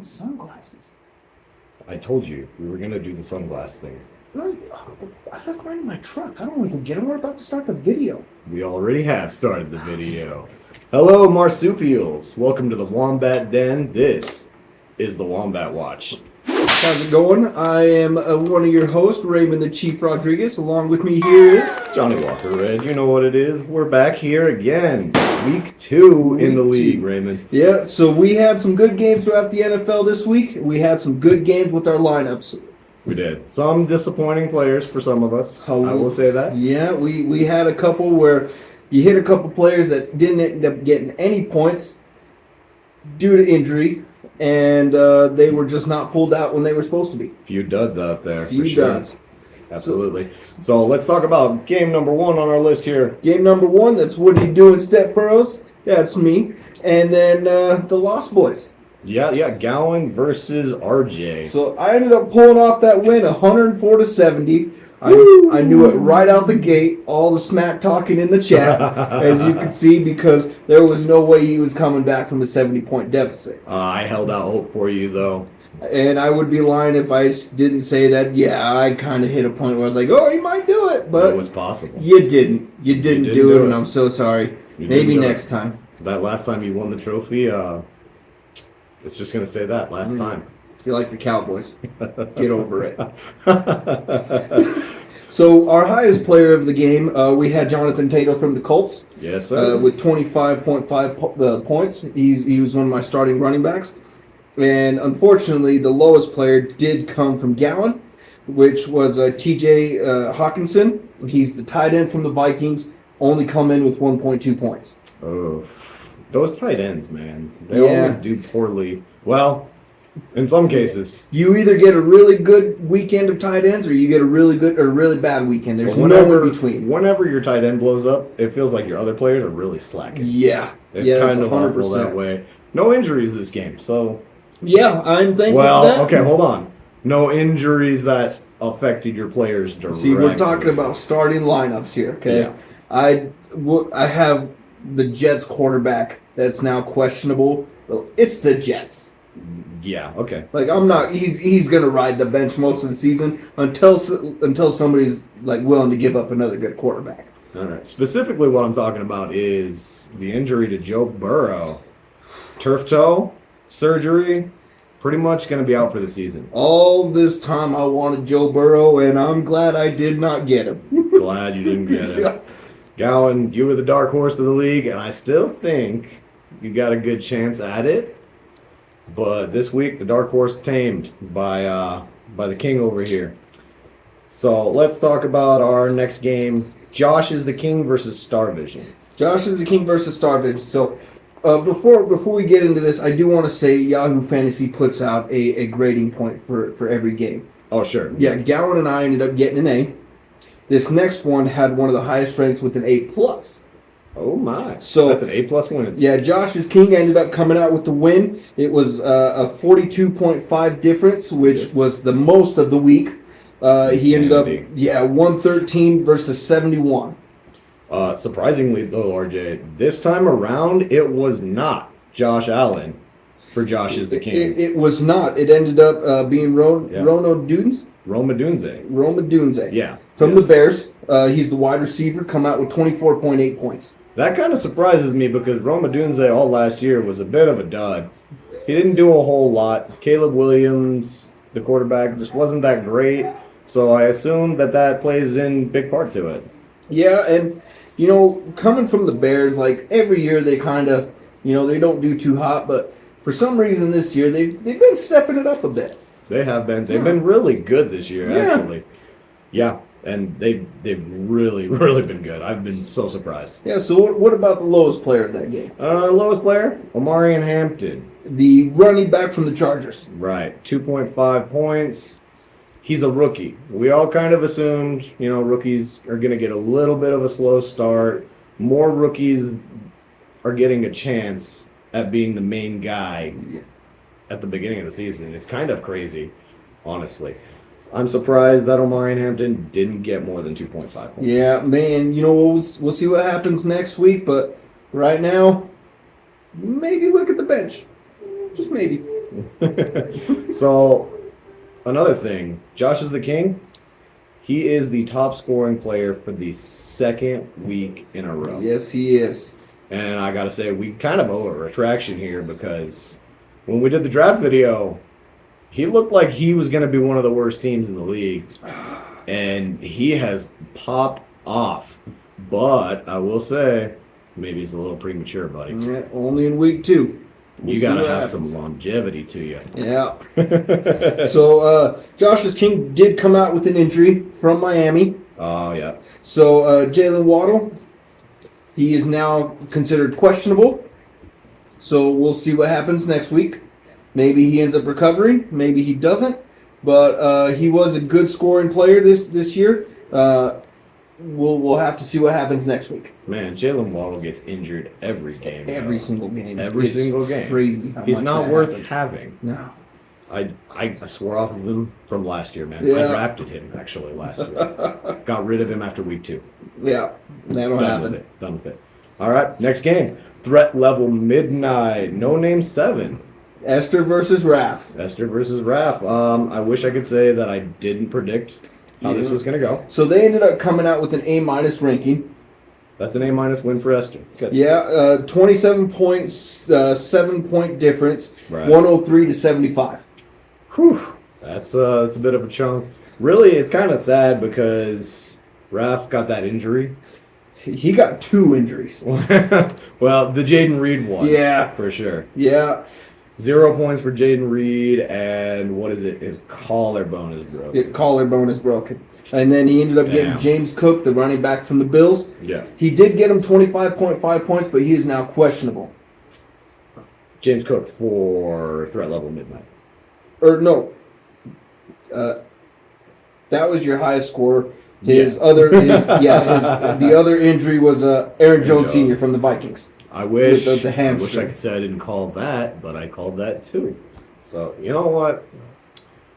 sunglasses. I told you we were gonna do the sunglass thing. No, I left mine in my truck. I don't want to go get them. We're about to start the video. We already have started the video. Hello, marsupials. Welcome to the Wombat Den. This is the Wombat Watch. How's it going? I am one of your hosts, Raymond the Chief Rodriguez. Along with me here is Johnny Walker Red. You know what it is. We're back here again. Week 2 in the league, Raymond. Yeah, so we had some good games throughout the NFL this week. We had some good games with our lineups. We did. Some disappointing players for some of us. I will say that. Yeah, we had a couple where you hit a couple players that didn't end up getting any points due to injury, and they were just not pulled out when they were supposed to be. Few duds out there. Few for sure. duds. Absolutely. So let's talk about game number 1 on our list here. Game number 1, that's what you do in Step Burrows. That's me. And then the Lost Boys. Yeah, Gowan versus RJ. So I ended up pulling off that win, 104-70. I knew it right out the gate. All the smack talking in the chat, as you could see, because there was no way he was coming back from a 70-point deficit. I held out hope for you, though. And I would be lying if I didn't say that. Yeah, I kind of hit a point where I was like, "Oh, he might do it," but it was possible. You didn't. You didn't do it, and I'm so sorry. Maybe next time. That last time you won the trophy, it's just gonna say that last time. You're like the Cowboys. Get over it. So our highest player of the game, we had Jonathan Taylor from the Colts. Yes, sir. With 25.5 points. He was one of my starting running backs. And unfortunately, the lowest player did come from Gowan, which was T.J. Hawkinson. He's the tight end from the Vikings, only come in with 1.2 points. Oh, those tight ends, man. They always do poorly. Well, in some cases. You either get a really good weekend of tight ends or you get a really good or a really bad weekend. There's no in between. Whenever your tight end blows up, it feels like your other players are really slacking. Yeah. It's kind of awful that way. No injuries this game, so... Yeah, I'm thankful for that. Well, okay, hold on. No injuries that affected your players directly. See, we're talking about starting lineups here, okay? Yeah. I have the Jets quarterback that's now questionable. Well, it's the Jets. Yeah, okay. Like, I'm not... He's going to ride the bench most of the season until somebody's, like, willing to give up another good quarterback. All right. Specifically what I'm talking about is the injury to Joe Burrow. Turf toe, surgery, pretty much going to be out for the season. All this time I wanted Joe Burrow, and I'm glad I did not get him. Glad you didn't get him. Yeah. Gowan, you were the dark horse of the league, and I still think you got a good chance at it. But this week, the dark horse tamed by the king over here. So let's talk about our next game. Josh is the king versus Starvision. Josh is the king versus Starvision. So before we get into this, I do want to say Yahoo Fantasy puts out a grading point for every game. Oh, sure. Yeah, Gowan and I ended up getting an A. This next one had one of the highest ranks with an A+. Oh my! So that's an A+ win. Yeah, Josh's king ended up coming out with the win. It was a 42.5 difference, which was the most of the week. He ended up 113 versus 71. Surprisingly though, RJ, this time around it was not Josh Allen for Josh is the king. It was not. It ended up being Roma Dunze. Roma Dunze. Roma Dunze. Yeah. From the Bears. He's the wide receiver. Come out with 24.8 points. That kind of surprises me because Roma Dunze all last year was a bit of a dud. He didn't do a whole lot. Caleb Williams, the quarterback, just wasn't that great. So I assume that plays in big part to it. Yeah, and, coming from the Bears, like, every year they kind of, they don't do too hot. But for some reason this year, they've been stepping it up a bit. They have been. They've been really good this year, actually. Yeah. And they've really, really been good. I've been so surprised. Yeah, so what about the lowest player in that game? Lowest player? Omarion Hampton. The running back from the Chargers. Right. 2.5 points. He's a rookie. We all kind of assumed, rookies are going to get a little bit of a slow start. More rookies are getting a chance at being the main guy at the beginning of the season. It's kind of crazy, honestly. I'm surprised that Omarion Hampton didn't get more than 2.5 points. Yeah, man. We'll see what happens next week, but right now, maybe look at the bench. Just maybe. So, another thing, Josh is the king. He is the top scoring player for the second week in a row. Yes, he is. And I gotta say, we kind of owe a retraction here because when we did the draft video, he looked like he was going to be one of the worst teams in the league. And he has popped off. But I will say, maybe it's a little premature, buddy. Yeah, only in week 2. You got to have some longevity to you. Yeah. So, Josh's King did come out with an injury from Miami. Oh, yeah. So, Jalen Waddle, he is now considered questionable. So, we'll see what happens next week. Maybe he ends up recovering. Maybe he doesn't. But he was a good scoring player this year. We'll have to see what happens next week. Man, Jalen Waddle gets injured every game. Every single game. Every single game. Crazy how He's much not that worth happens. having. No. I swore off of him from last year, man. Yeah. I drafted him actually last year. Got rid of him after week 2. Yeah, that'll happen. Done with it. All right, next game. Threat level midnight. No name 7. Esther versus Raph. Esther versus Raph. I wish I could say that I didn't predict how this was going to go. So they ended up coming out with an A- ranking. That's an A- win for Esther. Good. Yeah, 27 points, 7-point difference, Right. 103 to 75. Whew. That's a bit of a chunk. Really, it's kind of sad because Raph got that injury. He got 2 injuries. Well, the Jaden Reed one. Yeah. For sure. Yeah. 0 points for Jaden Reed, and what is it? His collarbone is broken. Collarbone is broken. And then he ended up getting Damn. James Cook, the running back from the Bills. Yeah. He did get him 25.5 points, but he is now questionable. James Cook for threat level midnight. Or no. That was your highest scorer. The other injury was Aaron Jones Sr. from the Vikings. I wish With the I hamstring. could say I didn't call that, but I called that too. So you know what?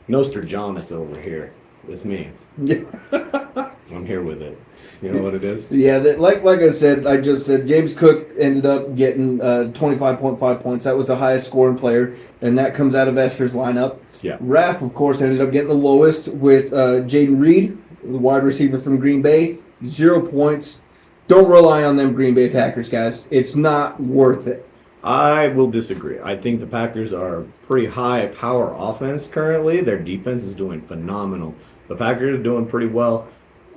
Nostradamus over here. It's me. I'm here with it. You know what it is? Yeah, like I said, I just said James Cook ended up getting 25.5 points. That was the highest scoring player, and that comes out of Esther's lineup. Yeah. Raph, of course, ended up getting the lowest with Jaden Reed, the wide receiver from Green Bay, 0 points. Don't rely on them Green Bay Packers, guys. It's not worth it. I will disagree. I think the Packers are pretty high power offense currently. Their defense is doing phenomenal. The Packers are doing pretty well.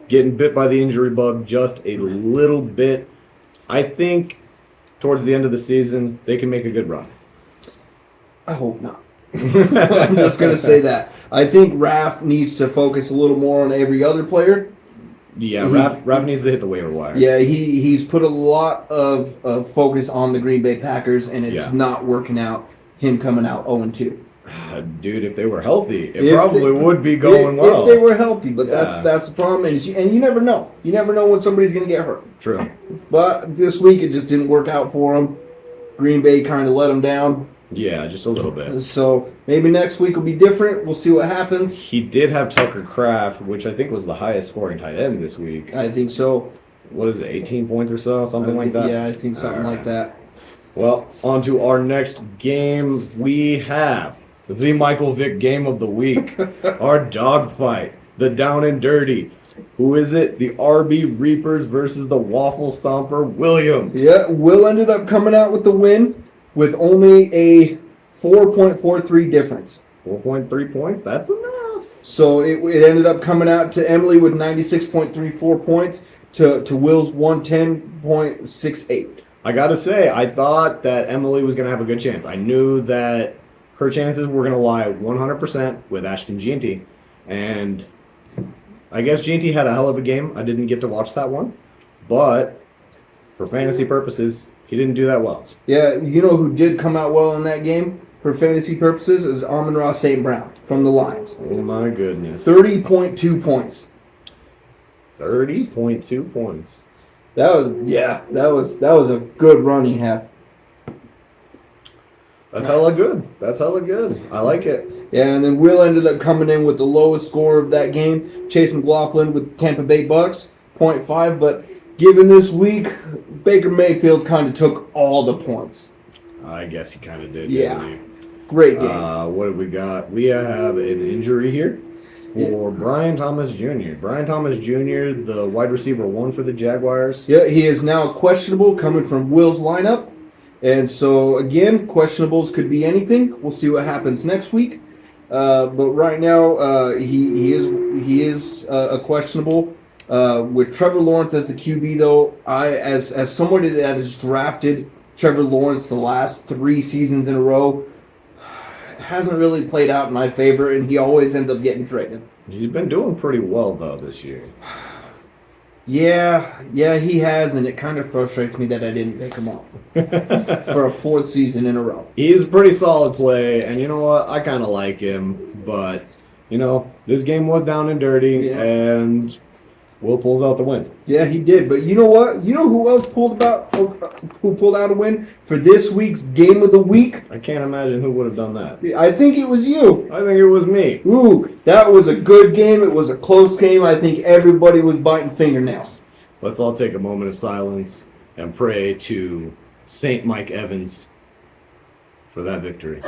Getting bit by the injury bug just a little bit. I think towards the end of the season, they can make a good run. I hope not. I'm just going to say that. I think Raph needs to focus a little more on every other player. Yeah, Raph needs to hit the waiver wire. Yeah, he's put a lot of focus on the Green Bay Packers, and it's not working out, him coming out 0-2. Dude, if they were healthy, it probably would be going well. If they were healthy, but that's the problem, and you never know. You never know when somebody's going to get hurt. True. But this week, it just didn't work out for him. Green Bay kind of let him down. Yeah, just a little bit. So maybe next week will be different. We'll see what happens. He did have Tucker Kraft, which I think was the highest scoring tight end this week. I think so. What is it, 18 points or so? Something like that? Yeah, I think something like that. Well, on to our next game. We have the Michael Vick game of the week. Our dogfight. The down and dirty. Who is it? The RB Reapers versus the Waffle Stomper Williams. Yeah, Will ended up coming out with the win with only a 4.43 difference. 4.3 points? That's enough. So it ended up coming out to Emily with 96.34 points to Will's 110.68. I got to say, I thought that Emily was going to have a good chance. I knew that her chances were going to lie 100% with Ashton Gianti. And I guess Gianti had a hell of a game. I didn't get to watch that one. But for fantasy purposes, he didn't do that well. Yeah, you know who did come out well in that game for fantasy purposes is Amon-Ra St. Brown from the Lions. Oh my goodness. 30.2 points. 30.2 points. That was a good run he had. That's hella good. That's hella good. I like it. Yeah, and then Will ended up coming in with the lowest score of that game. Chase McLaughlin with Tampa Bay Bucks, 0.5. But given this week, Baker Mayfield kind of took all the points. I guess he kind of did. Yeah. Didn't he? Great game. What have we got? We have an injury here for Brian Thomas Jr. Brian Thomas Jr., the wide receiver 1 for the Jaguars. Yeah, he is now questionable coming from Will's lineup. And so, again, questionables could be anything. We'll see what happens next week. But right now, he is a questionable. With Trevor Lawrence as the QB, though, as somebody that has drafted Trevor Lawrence the last 3 seasons in a row, hasn't really played out in my favor, and he always ends up getting traded. He's been doing pretty well, though, this year. Yeah, he has, and it kind of frustrates me that I didn't pick him up for a 4th season in a row. He's a pretty solid play, and you know what? I kind of like him, but, this game was down and dirty, and Will pulls out the win. Yeah, he did. But you know what? You know who else pulled out a win for this week's game of the week? I can't imagine who would have done that. I think it was you. I think it was me. Ooh, that was a good game. It was a close game. I think everybody was biting fingernails. Let's all take a moment of silence and pray to Saint Mike Evans for that victory.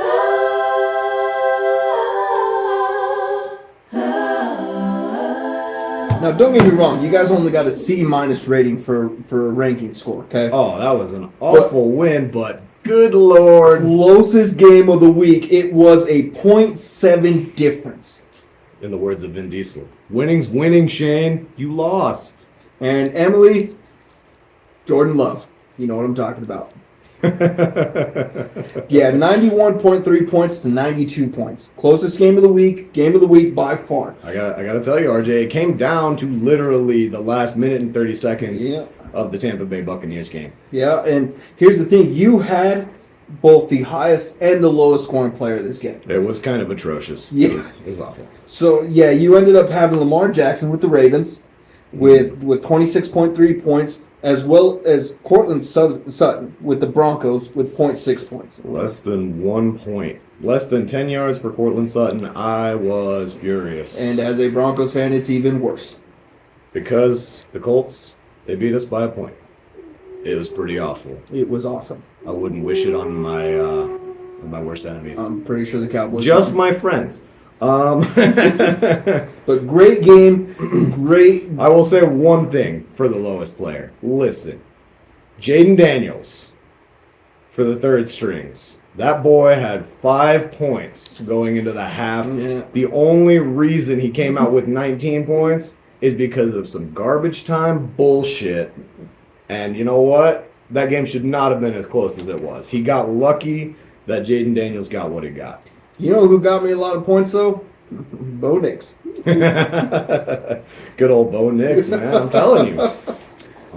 Now, don't get me wrong. You guys only got a C- rating for a ranking score, okay? Oh, that was an awful win, but good Lord. Closest game of the week. It was a 0.7 difference. In the words of Vin Diesel, winning's winning, Shane. You lost. And Emily, Jordan Love. You know what I'm talking about. Yeah, 91.3 points to 92 points. Closest game of the week by far. I gotta tell you, RJ, it came down to literally the last minute and 30 seconds of the Tampa Bay Buccaneers game. Yeah, and here's the thing. You had both the highest and the lowest scoring player of this game. It was kind of atrocious. Yeah. It was awful. So, yeah, you ended up having Lamar Jackson with the Ravens with 26.3 points, as well as Cortland Sutton with the Broncos with 0.6 points. Less than 1 point. Less than 10 yards for Cortland Sutton. I was furious. And as a Broncos fan, it's even worse. Because the Colts, they beat us by a point. It was pretty awful. It was awesome. I wouldn't wish it on my worst enemies. I'm pretty sure the Cowboys... Just my friends. But great game, great. I will say one thing for the lowest player. Listen, Jaden Daniels for the 3rd strings. That boy had 5 points going into the half. Yeah. The only reason he came out with 19 points is because of some garbage time bullshit. And you know what? That game should not have been as close as it was. He got lucky that Jaden Daniels got what he got. You know who got me a lot of points, though? Bo Nix. Good old Bo Nix, man. I'm telling you.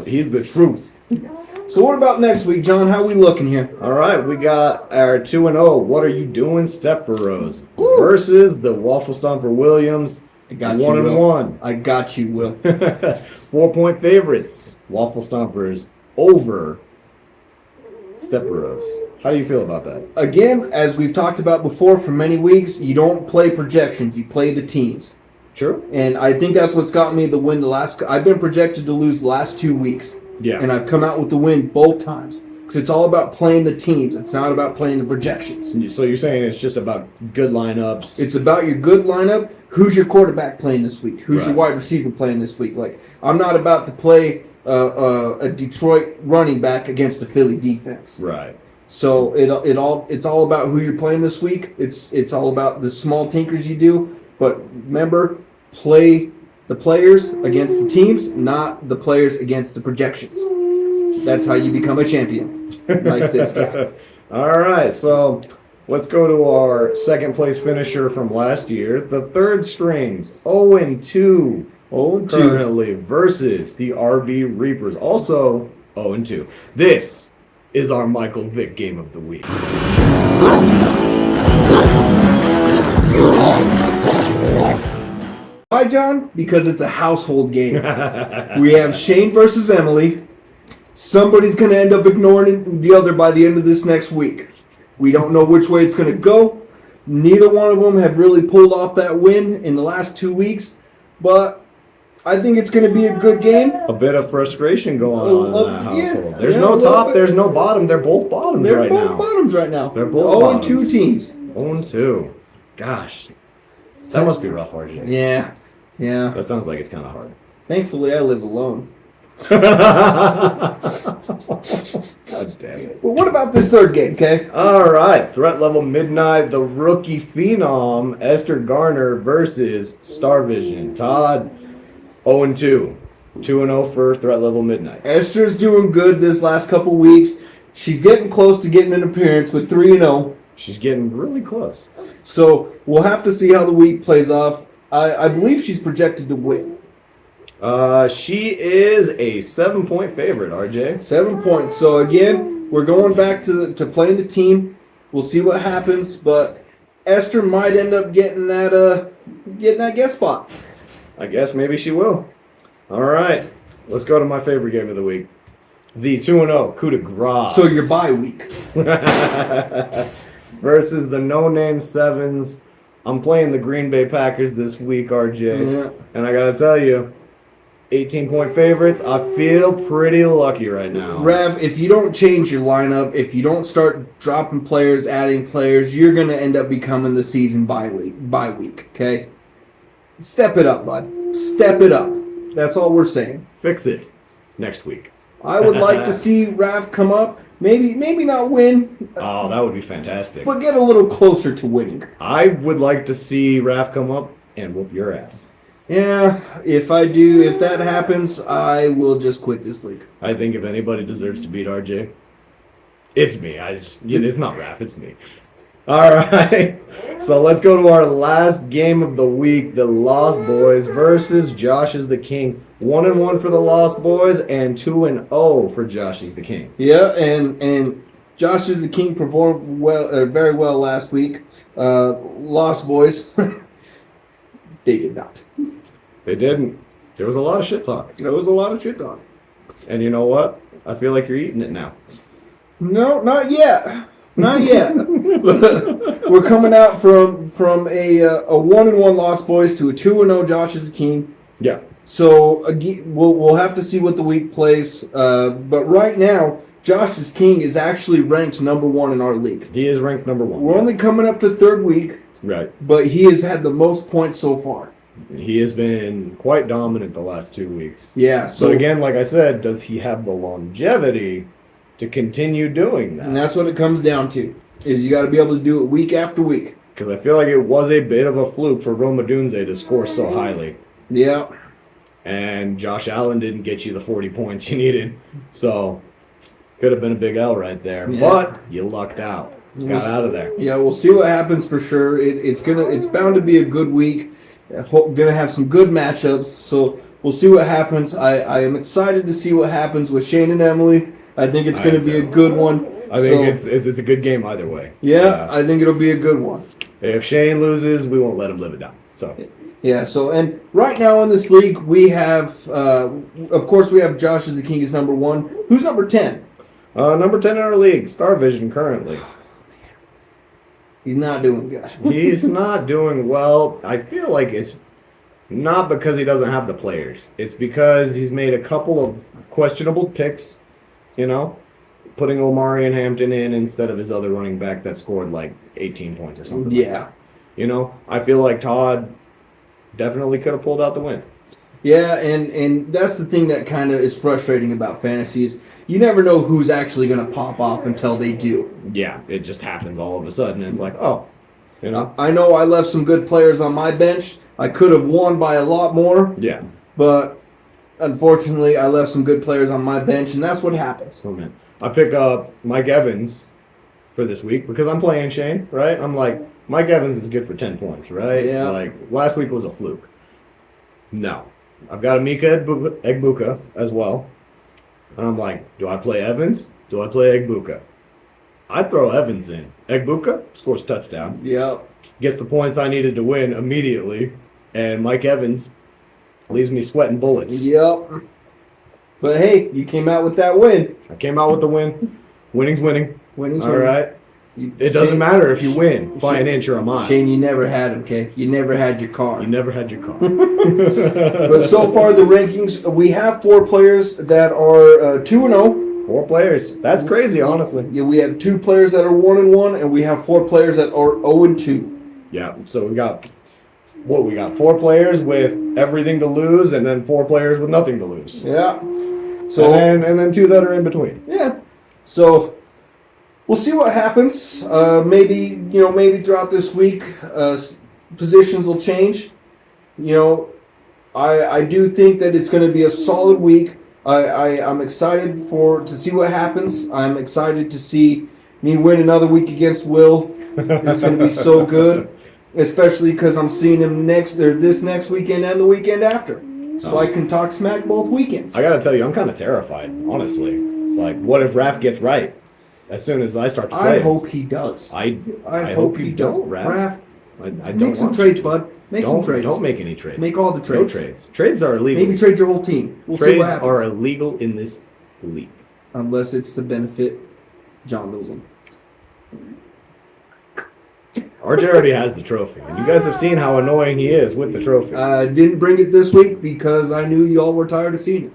He's the truth. So what about next week, John? How we looking here? All right, we got our 2-0. What are you doing, Step Burrows? Versus the Waffle Stomper Williams. I got 1-1. I got you, Will. 4-point favorites. Waffle Stompers over Step Burrows. How do you feel about that? Again, as we've talked about before for many weeks, you don't play projections. You play the teams. Sure. And I think that's what's got me the win I've been projected to lose the last 2 weeks. Yeah. And I've come out with the win both times. Because it's all about playing the teams. It's not about playing the projections. So you're saying it's just about good lineups. It's about your good lineup. Who's your quarterback playing this week? Who's your wide receiver playing this week? Like, I'm not about to play a Detroit running back against a Philly defense. Right. So it's all about who you're playing this week. It's all about the small tinkers you do. But remember, play the players against the teams, not the players against the projections. That's how you become a champion, like this guy. All right, so let's go to our 2nd place finisher from last year. The 3rd strings, 0-2. 0-2. Currently versus the RB Reapers, also 0-2. This is our Michael Vick game of the week. Why, John? Because it's a household game. We have Shane versus Emily. Somebody's going to end up ignoring the other by the end of this next week. We don't know which way it's going to go. Neither one of them have really pulled off that win in the last 2 weeks. But I think it's going to be a good game. A bit of frustration going on in that household. Yeah, There's no top, there's no bottom. They're both bottoms right now. They're both bottoms right now. They're both 0-2 teams. 0-2. Gosh, that must be rough, RJ. Yeah. That sounds like it's kind of hard. Thankfully, I live alone. God damn it. But what about this third game, okay? All right, threat level midnight, the rookie phenom Esther Garner versus Starvision. Todd, 0-2. 2-0 for threat level midnight. Esther's doing good this last couple weeks. She's getting close to getting an appearance with 3-0. She's getting really close. So we'll have to see how the week plays off. I believe she's projected to win. She is a 7-point favorite, RJ. 7 points. So again, we're going back to playing the team. We'll see what happens, but Esther might end up getting that guest spot. I guess maybe she will. All right, let's go to my favorite game of the week. The 2-0 coup de grace. So your bye week. Versus the no-name Sevens. I'm playing the Green Bay Packers this week, RJ. Yeah. And I got to tell you, 18-point favorites, I feel pretty lucky right now. Rev, if you don't change your lineup, if you don't start dropping players, adding players, you're going to end up becoming the season bye week, okay? Step it up, bud. Step it up. That's all we're saying. Fix it next week. I would like to see Rav come up. Maybe not win. Oh, that would be fantastic. But get a little closer to winning. I would like to see Raph come up and whoop your ass. Yeah, if that happens, I will just quit this league. I think if anybody deserves to beat RJ, it's me. It's not Raph, it's me. All right, so let's go to our last game of the week, the Lost Boys versus Josh is the King. 1-1 for the Lost Boys and 2-0 for Josh is the King. Yeah, and Josh is the King performed very well last week. Lost Boys, they did not. They didn't. There was a lot of shit talk. There was a lot of shit talk. And you know what? I feel like you're eating it now. No, not yet. Not yet. We're coming out from a 1-1 Lost Boys to a 2-0 Josh is the King. Yeah. So again, we'll have to see what the week plays. But right now, Josh is King is actually ranked number 1 in our league. He is ranked number 1. We're only coming up to third week. Right. But he has had the most points so far. He has been quite dominant the last 2 weeks. Yeah. So but again, like I said, does he have the longevity to continue doing that? And that's what it comes down to, is you got to be able to do it week after week. Because I feel like it was a bit of a fluke for Roma Dunze to score so highly. Yeah. And Josh Allen didn't get you the 40 points you needed. So, could have been a big L right there. Yeah. But you lucked out. Got out of there. Yeah, we'll see what happens for sure. It's bound to be a good week. Gonna have some good matchups. So we'll see what happens. I am excited to see what happens with Shane and Emily. I think it's going to be a good one. I think it's a good game either way. Yeah, I think it'll be a good one. If Shane loses, we won't let him live it down. So. Yeah. So and right now in this league we have, of course, we have Josh is the King is number 1. Who's number 10? Number 10 in our league, Star Vision currently. He's not doing good. He's not doing well. I feel like it's not because he doesn't have the players. It's because he's made a couple of questionable picks, putting Omari and Hampton in instead of his other running back that scored like 18 points or something. Yeah. Like that. I feel like Todd definitely could have pulled out the win. Yeah, and that's the thing that kind of is frustrating about fantasy is you never know who's actually going to pop off until they do. Yeah, it just happens all of a sudden. It's like, oh, I know I left some good players on my bench. I could have won by a lot more. Yeah. But unfortunately, I left some good players on my bench, and that's what happens. Oh, man. I pick up Mike Evans for this week because I'm playing Shane, right? I'm like, Mike Evans is good for 10 points, right? Yeah. Like, last week was a fluke. No. I've got Amika Egbuka as well. And I'm like, do I play Evans? Do I play Egbuka? I throw Evans in. Egbuka scores touchdown. Yep. Gets the points I needed to win immediately. And Mike Evans leaves me sweating bullets. Yep. But hey, you came out with that win. I came out with the win. Winning's winning. Winning's All winning. right. It doesn't matter if you win by an inch or a mile. Shane, you never had him, okay? You never had your car. You never had your car. But so far, the rankings, we have 4 players that are 2-0. 4 players. That's crazy, honestly. Yeah, we have 2 players that are 1-1, and we have 4 players that are 0-2. Yeah. So we got 4 players with everything to lose, and then 4 players with nothing to lose. Yeah. So and then 2 that are in between. Yeah. So we'll see what happens. Maybe throughout this week, positions will change. I do think that it's going to be a solid week. I'm excited to see what happens. I'm excited to see me win another week against Will. It's going to be so good, especially because I'm seeing him this next weekend and the weekend after, so I can talk smack both weekends. I gotta tell you, I'm kind of terrified, honestly. Like, what if Raph gets right as soon as I start to play? I hope he does. I hope you don't, Raph. I don't make some trades, bud. Make some trades. Don't make any trades. Make all the trades. No trades. Trades are illegal. Maybe trade your whole team. We'll see trades what happens. are illegal in this league. Unless it's to benefit John losing. RJ already has the trophy. And you guys have seen how annoying he is with the trophy. I didn't bring it this week because I knew y'all were tired of seeing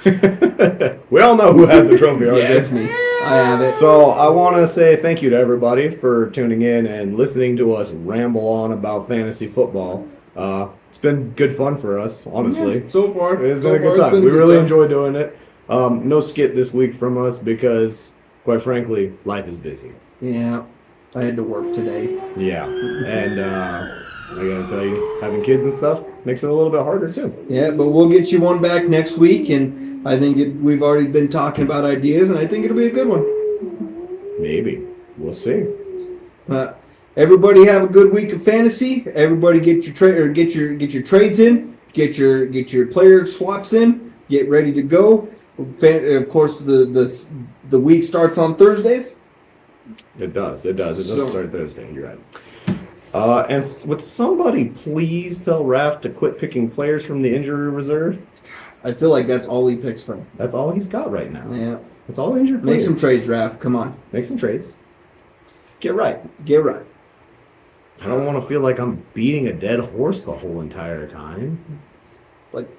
it. We all know who has the trophy, RJ. Yeah, it's me. I have it. So I want to say thank you to everybody for tuning in and listening to us ramble on about fantasy football. It's been good fun for us, honestly. Yeah, so far. It's been a good time. We really enjoy doing it. No skit this week from us because, quite frankly, life is busy. Yeah. I had to work today. Yeah. And I gotta tell you, having kids and stuff makes it a little bit harder too. Yeah, but we'll get you one back next week, and I think we've already been talking about ideas, and I think it'll be a good one. Maybe. We'll see. Everybody have a good week of fantasy. Everybody get your get your trades in, get your player swaps in, get ready to go. Of course, the week starts on Thursdays. It does. It does start Thursday. You're right. And would somebody please tell Raph to quit picking players from the injury reserve? I feel like that's all he picks from. That's all he's got right now. Yeah. That's all injured players. Make some trades, Raph. Come on. Make some trades. Get right. Get right. I don't want to feel like I'm beating a dead horse the whole entire time. Like,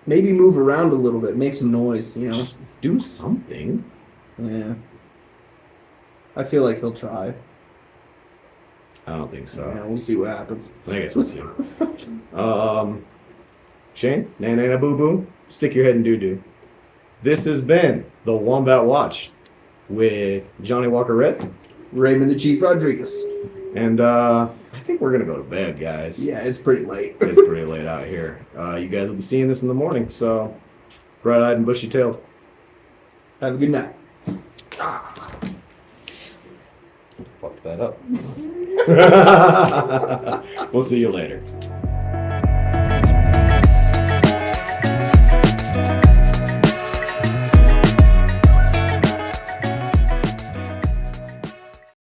maybe move around a little bit. Make some noise, Just do something. Yeah. I feel like he'll try. I don't think so. Yeah, we'll see what happens. I guess we'll see. Shane, Nana Boo Boo, stick your head in doo doo. This has been the Wombat Watch with Johnny Walker Red, Raymond the Chief Rodriguez. And I think we're gonna go to bed, guys. Yeah, it's pretty late. It's pretty late out here. You guys will be seeing this in the morning, so bright-eyed and bushy-tailed. Have a good night. Fucked that up. We'll see you later.